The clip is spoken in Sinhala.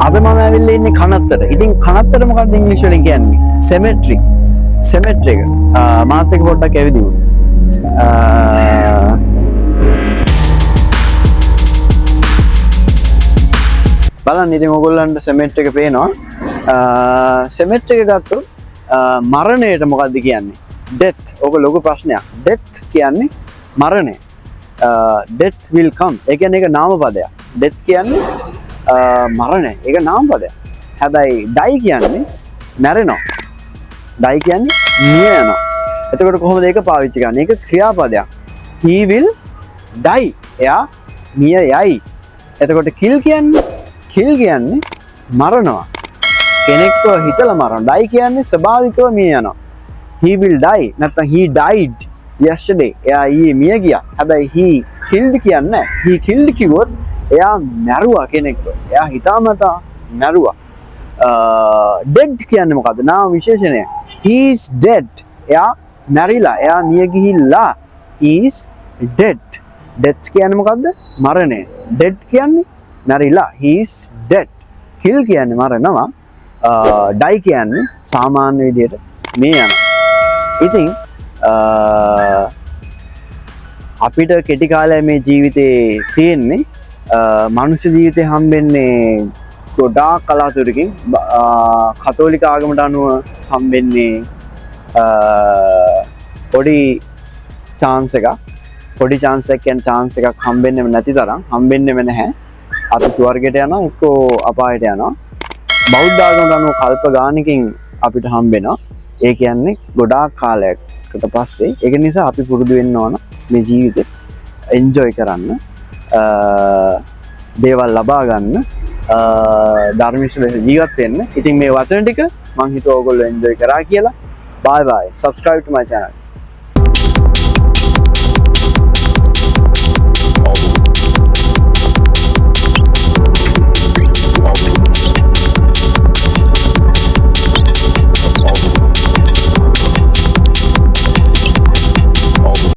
අද මම ඇවිල්ලා ඉන්නේ කනත්තට. ඉතින් කනත්තට මොකක්ද ඉංග්‍රීසි වලින් කියන්නේ? cemetery. cemetery එක. මාත් එක්ක පොඩ්ඩක් ඇවිදිමු. බලන්න ඉතින් ඔයගොල්ලන්ට cemetery එක පේනවා. cemetery එක ගත්තොත් මරණයට මොකක්ද කියන්නේ? death. ඕක ලොකු ප්‍රශ්නයක්. death කියන්නේ මරණය. death will come. ඒ කියන්නේ ඒක නාමපදයක්. death කියන්නේ මරණය. ඒක නාමපදයක්. හැබැයි die කියන්නේ මැරෙනවා. die කියන්නේ මිය යනවා. එතකොට කොහොමද ඒක පාවිච්චි කරන්නේ? ඒක ක්‍රියාපදයක්. he will die. එයා මිය යයි. එතකොට kill කියන්නේ මරනවා. කෙනෙක්ව හිතලා මරනවා. die කියන්නේ ස්වභාවිකව මිය යනවා. he will die. නැත්නම් he died yesterday. එයා ඊයේ මිය ගියා. හැබැයි he killed කියන්නේ නැහැ. he killed කිව්වොත් එයා මැරුවා කෙනෙක්ව. එයා හිතාමතා මැරුවා. dead කියන්නේ මොකද්ද? නාම විශේෂණය. he is dead. එයා මැරිලා. එයා මිය ගිහිල්ලා. he is dead. death කියන්නේ මොකද්ද? මරණය. dead කියන්නේ මැරිලා. he is dead. kill කියන්නේ මරනවා. die කියන්නේ සාමාන්‍ය විදිහට මේ යනවා. ඉතින් අපිට කෙටි කාලය මේ ජීවිතේ තියෙන්නේ මනුෂ්‍ය ජීවිතේ හම්බෙන්නේ ගොඩාක් කලාතුරකින් කතෝලික ආගමට අනුව හම්බෙන්නේ පොඩි chance එකක් කියන්නේ chance එකක් හම්බෙන්නේම නැති තරම් හම්බෙන්නේම නැහැ. අපි ස්වර්ගයට යනවා එක්කෝ අපායට යනවා. බෞද්ධ ආගමට අනුව කල්ප ගානකින් අපිට හම්බෙනවා. ඒ කියන්නේ ගොඩාක් කාලයකට පස්සේ. ඒක නිසා අපි පුරුදු වෙන්න ඕන මේ ජීවිතේ එන්ජොයි කරන්න. දේවල් ලබා ගන්න. ධර්මිෂ්ඨ ලෙස ජීවත් වෙන්න. ඉතින් මේ වචන ටික මම හිතුවා ඔයගොල්ලෝ එන්ජොයි කරා කියලා. bye bye. subscribe to my channel.